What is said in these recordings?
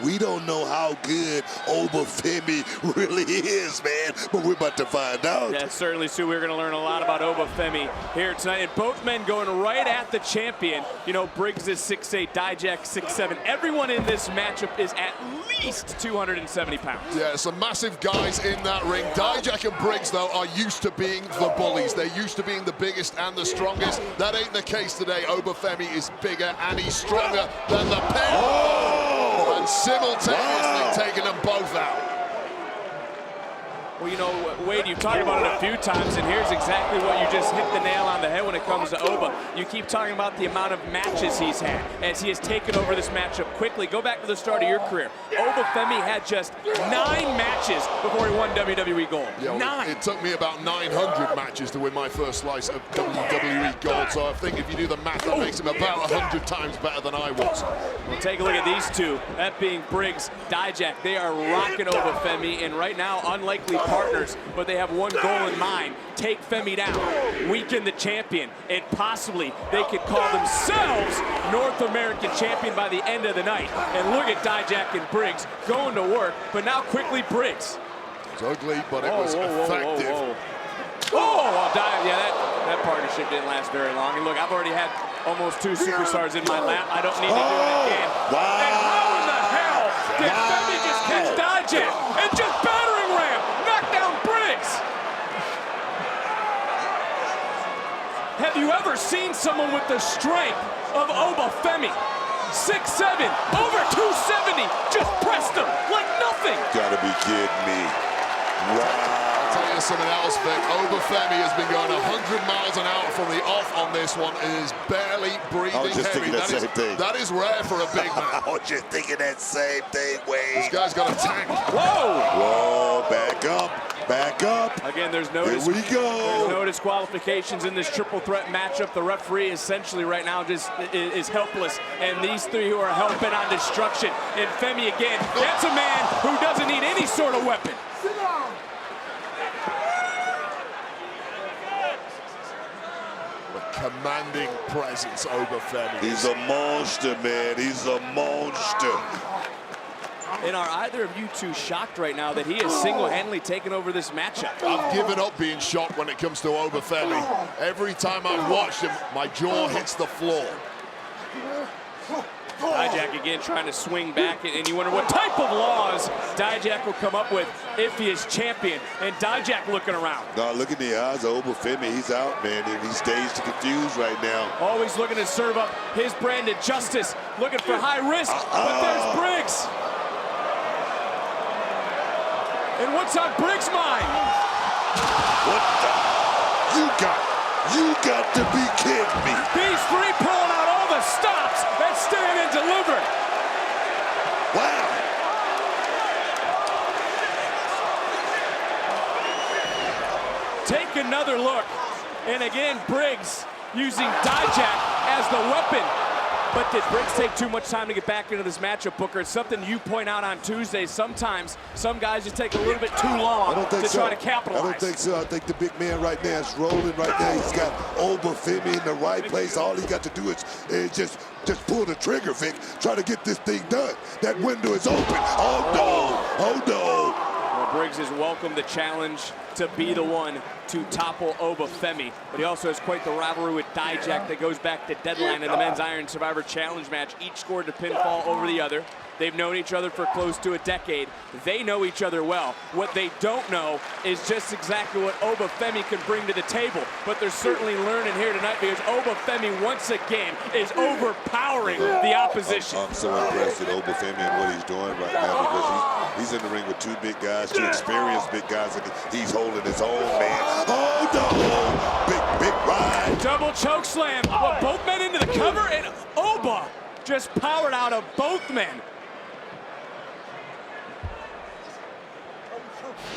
We don't know how good Oba Femi really is, man, but we're about to find out. Yeah, certainly, Sue. We're going to learn a lot about Oba Femi here tonight. And both men going right at the champion. You know, Briggs is 6'8", Dijak 6'7". Everyone in this matchup is at least 270 pounds. Yeah, some massive guys in that ring. Dijak and Briggs, though, are used to being the bullies. They're used to being the biggest and the strongest. That ain't the case today. Oba Femi is bigger and he's stronger than the pair. Oh! And simultaneously taking them both out. Well, you know, Wade, you've talked about it a few times, and here's exactly what you just hit the nail on the head when it comes to Oba. You keep talking about the amount of matches he's had as he has taken over this matchup quickly. Go back to the start of your career. Oba Femi had just 9 matches before he won WWE Gold. Yeah, 9. It took me about 900 matches to win my first slice of WWE Gold, so I think if you do the math, that makes him about 100 times better than I was. Well, take a look at these two, that being Briggs, Dijak. They are rocking Oba Femi, and right now, unlikely partners, but they have one goal in mind: take Femi down, weaken the champion, and possibly they could call themselves North American champion by the end of the night. And look at Dijak and Briggs going to work, but now quickly Briggs. It's ugly, but it was effective. Yeah, that partnership didn't last very long. And look, I've already had almost 2 superstars in my lap. I don't need to do it again. Wow. And how in the hell did Femi just catch Dijak and just battering ram, knock down Briggs? Have you ever seen someone with the strength of Oba Femi? 6'7", over 270, just pressed him like nothing. Gotta be kidding me. Wow. I'll tell you something else, Vic. Oba Femi has been going 100 miles an hour from the off on this one and is barely breathing I was just heavy. thinking that same thing. That is rare for a big man. I was just thinking that same thing, Wade. This guy's got a tank. Whoa! Whoa, back up, back up. Again, there's no Here we go. There's no disqualifications in this triple threat matchup. The referee essentially right now just is helpless, and these 3 who are hell-bent on destruction. And Femi again, that's a man who doesn't need any sort of weapon. Commanding presence, Oba Femi. He's a monster, man. He's a monster. And are either of you two shocked right now that he is single-handedly taken over this matchup? I've given up being shocked when it comes to Oba Femi. Every time I've watched him, my jaw hits the floor. Dijak again trying to swing back, and you wonder what type of laws Dijak will come up with if he is champion. And Dijak looking around. No, look at the eyes of Oba Femi. He's out, man, and he's dazed and confused right now. Always looking to serve up his brand of justice, looking for high risk, but there's Briggs. And what's on Briggs' mind? What the? You got to be kidding me. These 3 pulling out all the stops and stand and deliver. Wow. Take another look. And again, Briggs using Dijak as the weapon. But did Briggs take too much time to get back into this matchup, Booker? It's something you point out on Tuesday. Sometimes some guys just take a little bit too long to try to capitalize. I don't think so. I think the big man right now is rolling right now. He's got Oba Femi in the right place. All he got to do is just pull the trigger, Vic. Try to get this thing done. That window is open. Oh, no. Oh, no. Well, Briggs has welcomed the challenge to be the one to topple Oba Femi, but he also has quite the rivalry with Dijak that goes back to Deadline in the Men's Iron Survivor Challenge match. Each scored a pinfall over the other. They've known each other for close to a decade. They know each other well. What they don't know is just exactly what Oba Femi can bring to the table, but they're certainly learning here tonight because Oba Femi once again is overpowering the opposition. I'm so impressed with Oba Femi and what he's doing right now because he's in the ring with 2 big guys, 2 experienced big guys, and he's holding his own, man. Oh, no! Big ride. Double choke slam. Well, both men into the cover, and Oba just powered out of both men.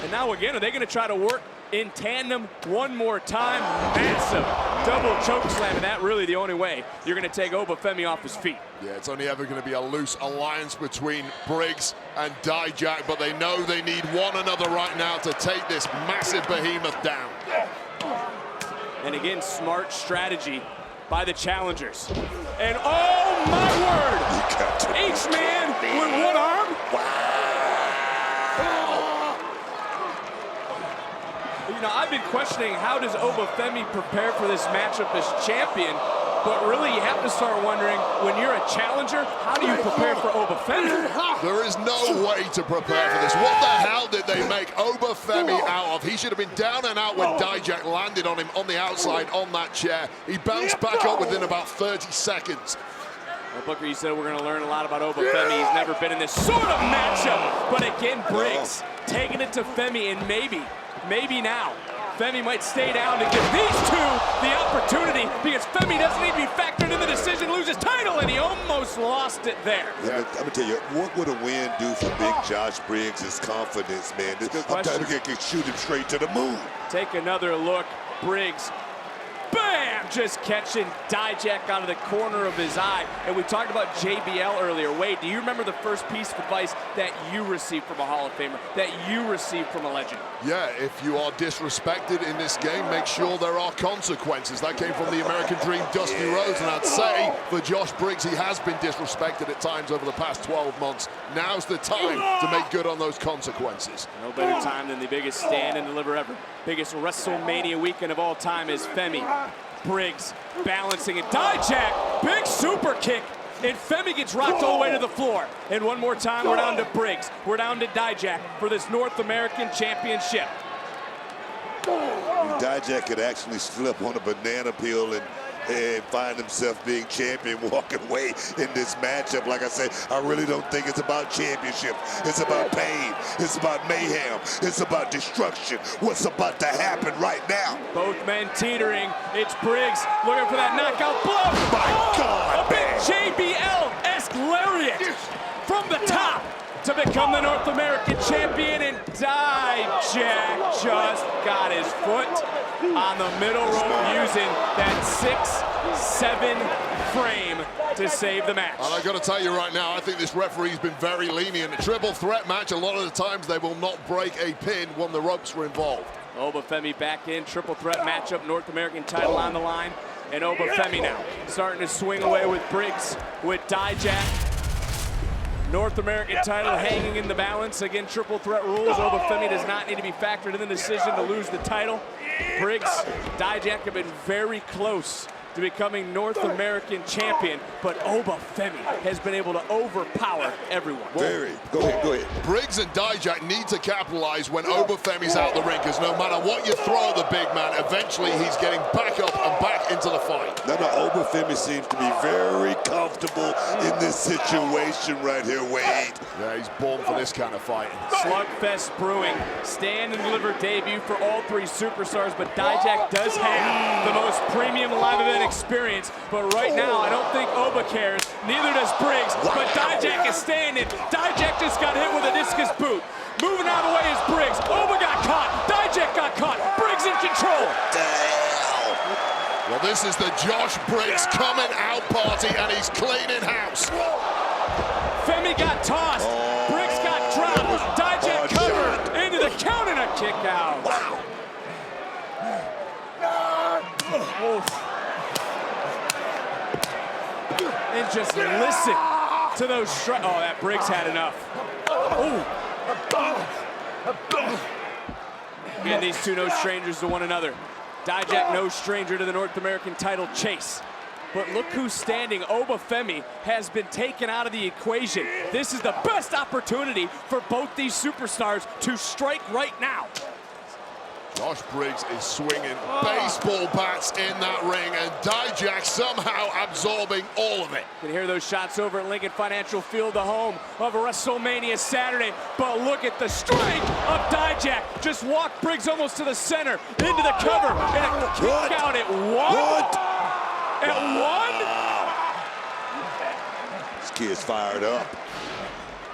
And now again, are they going to try to work in tandem one more time? Massive double choke slam, and that really the only way you're going to take Oba Femi off his feet. Yeah, it's only ever going to be a loose alliance between Briggs and Dijak, but they know they need one another right now to take this massive behemoth down. And again, smart strategy by the challengers. And oh my word, each man with one arm been questioning how does Oba Femi prepare for this matchup as champion, but really you have to start wondering, when you're a challenger, how do you prepare for Oba Femi? There is no way to prepare for this. What the hell did they make Oba Femi out of? He should have been down and out when Dijak landed on him on the outside on that chair. He bounced back up within about 30 seconds. Well, Booker, you said we're going to learn a lot about Oba Femi. He's never been in this sort of matchup. But again, Briggs taking it to Femi, and maybe now, Femi might stay down to give these two the opportunity, because Femi doesn't need to be factored in the decision to lose his title, and he almost lost it there. Yeah, I'm going to tell you, what would a win do for Big Josh Briggs' his confidence, man? I'm telling you, can shoot him straight to the moon. Take another look. Briggs, bam, just catching Dijak out of the corner of his eye. And we talked about JBL earlier. Wade, do you remember the first piece of advice that you received from a Hall of Famer, that you received from a legend? Yeah, if you are disrespected in this game, make sure there are consequences. That came from the American Dream, Dusty Rhodes, and I'd say for Josh Briggs, he has been disrespected at times over the past 12 months. Now's the time to make good on those consequences. No better time than the biggest stand and deliver ever. Biggest WrestleMania weekend of all time is Femi. Briggs balancing it. Dijak, big super kick. And Femi gets rocked all the way to the floor. And one more time, we're down to Briggs. We're down to Dijak for this North American Championship. Dijak could actually slip on a banana peel and find himself being champion, walking away in this matchup. Like I said, I really don't think it's about championship. It's about pain. It's about mayhem. It's about destruction. What's about to happen right now? Both men teetering. It's Briggs looking for that knockout blow. My God, a big JBL-esque lariat from the top to become the North American champion, and Dijak just got his foot on the middle rope using that 6-7 frame to save the match. And I got to tell you right now, I think this referee's been very lenient. A triple threat match, a lot of the times they will not break a pin when the ropes were involved. Oba Femi back in, triple threat matchup, North American title on the line. And Oba Femi now starting to swing away with Briggs, with Dijak. North American title hanging in the balance. Again, triple threat rules. Oba Femi does not need to be factored in the decision to lose the title. Briggs, Dijak have been very close to becoming North American champion, but Oba Femi has been able to overpower everyone. Very. Go ahead. Briggs and Dijak need to capitalize when Oba Femi's out the ring, because no matter what you throw the big man, eventually he's getting back up and back into the fight. No, Oba Femi seems to be very comfortable in this situation right here, Wade. Yeah, he's born for this kind of fighting. Slugfest brewing, stand and deliver debut for all three superstars, but Dijak does have the most premium live event experience, but right now I don't think Oba cares, neither does Briggs, but Dijak is standing. Dijak just got hit with a discus boot. Moving out of the way is Briggs. Oba got caught, Dijak got caught, Briggs in control. Well, this is the Josh Briggs coming out party, and he's cleaning house. Femi got tossed, Briggs got dropped, Dijak covered into the count and a kick out. Wow. And just listen to those strikes. Oh, that Briggs had enough. And these two no strangers to one another. Dijak no stranger to the North American title chase. But look who's standing. Oba Femi has been taken out of the equation. This is the best opportunity for both these superstars to strike right now. Josh Briggs is swinging baseball bats in that ring, and Dijak somehow absorbing all of it. You can hear those shots over at Lincoln Financial Field, the home of WrestleMania Saturday. But look at the strike of Dijak. Just walked Briggs almost to the center, into the cover, and a kick out at one. At one? This kid's fired up.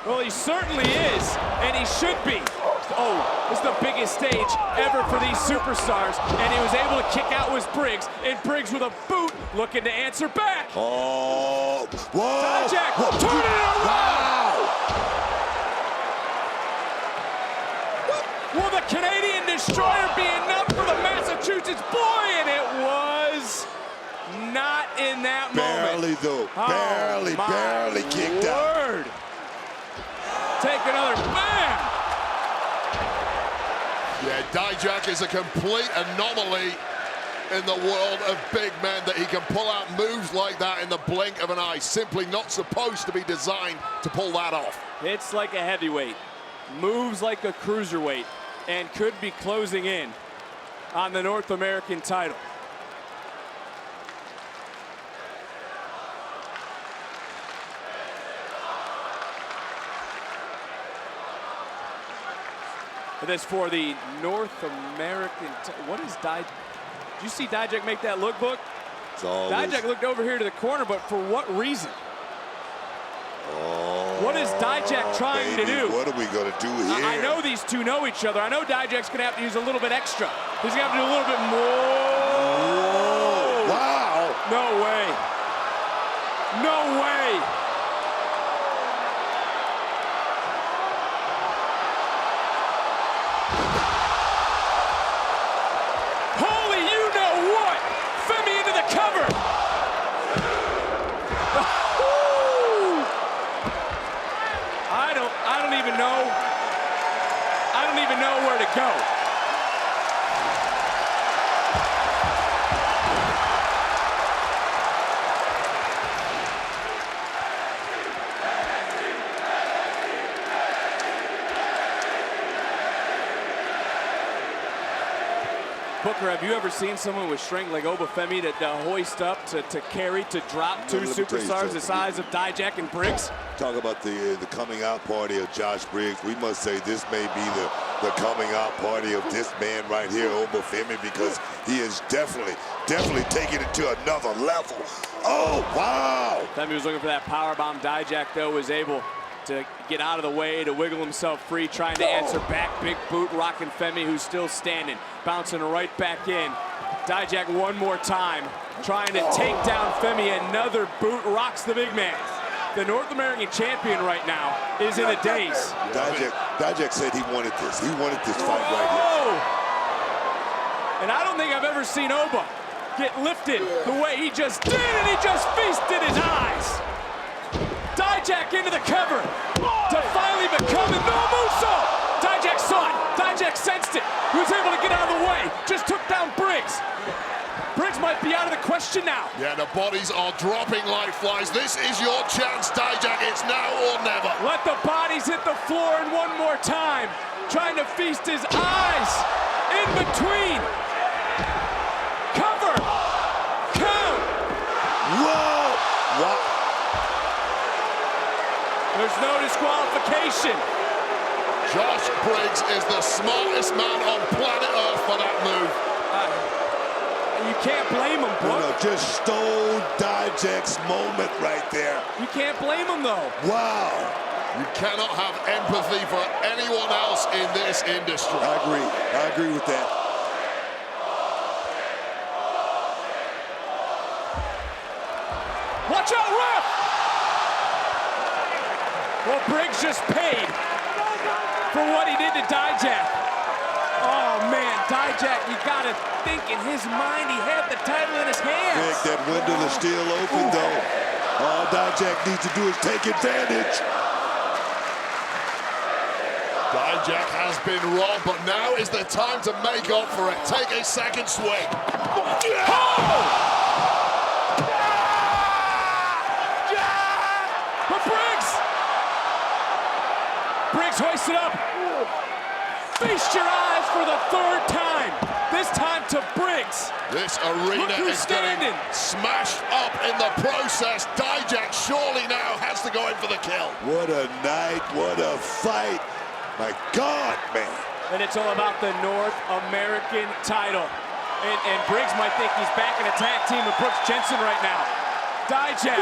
Well, he certainly is, and he should be. Oh, this is the biggest stage ever for these superstars, and he was able to kick out with Briggs, and Briggs with a boot looking to answer back. Oh, whoa! Dijak turning it around! Will the Canadian Destroyer be enough for the Massachusetts boy? And it was not in that Barely, moment. though. Oh, Barely kicked out. Take another, bam! Yeah, Dijak is a complete anomaly in the world of big men, that he can pull out moves like that in the blink of an eye. Simply not supposed to be designed to pull that off. Hits like a heavyweight, moves like a cruiserweight, and could be closing in on the North American title. This for the North American. What is Dijak? Did you see Dijak make that look book? Dijak looked over here to the corner, but for what reason? What is Dijak trying to do? What are we going to do here? I know these two know each other. I know Dijak's going to have to use a little bit extra. He's going to have to do a little bit more. Whoa. Wow. No way. No way. I don't even know where to go. Booker, have you ever seen someone with strength like Oba Femi to hoist up, to carry, to drop two superstars the size of Dijak and Briggs? Talk about the coming out party of Josh Briggs. We must say this may be the coming out party of this man right here, Oba Femi, because he is definitely taking it to another level. Oh, wow. Femi was looking for that powerbomb. Dijak, though, was able to get out of the way, to wiggle himself free, trying to answer back. Big boot rocking Femi, who's still standing, bouncing right back in. Dijak one more time, trying to take down Femi. Another boot rocks the big man. The North American champion right now is in a daze. Dijak said he wanted this. He wanted this fight right here. And I don't think I've ever seen Oba get lifted the way he just did, and he just feasted his eyes. Dijak into the cover to finally become a no moonsault. Dijak saw it. Dijak sensed it. He was able to get out of the way. Just took down Briggs. Briggs might be out of the question now. Yeah, the bodies are dropping like flies. This is your chance, Dijak. It's now or never. Let the bodies hit the floor, and one more time, trying to feast his eyes in between. Cover. Count. Whoa. Wow. There's no disqualification. Josh Briggs is the smartest man on planet Earth for that move. You can't blame him, bro. No, just stole Dijak's moment right there. You can't blame him, though. Wow. You cannot have empathy for anyone else in this industry. I agree with that. Watch out, ref! Well, Briggs just paid for what he did to Dijak. Oh, man, Dijak, you got to think in his mind he had the title in his hands. Vic, that window is still open, though. All Dijak needs to do is take advantage. Dijak has been robbed, but now is the time to make up for it. Take a second swing. Oh! But Briggs hoisted up. Feast your eyes for the third time. This time to Briggs. This arena is getting smashed up in the process. Dijak surely now has to go in for the kill. What a night, what a fight. My God, man. And it's all about the North American title. And Briggs might think he's back in a tag team with Brooks Jensen right now. Dijak.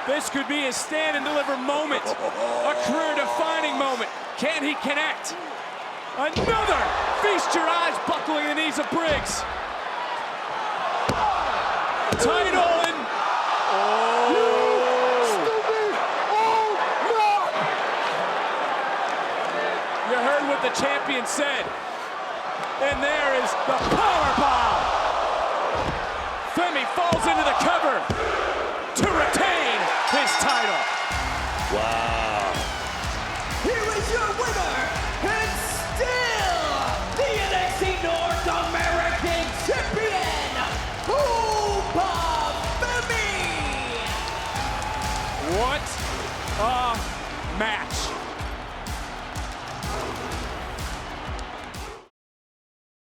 This could be his stand and deliver moment. A career-defining moment. Can he connect? Another! Feast your eyes, buckling the knees of Briggs. Title and... Oh! You heard what the champion said. And there is the powerbomb. Femi falls into the cover to retain his title. Wow. Here is your winner, match.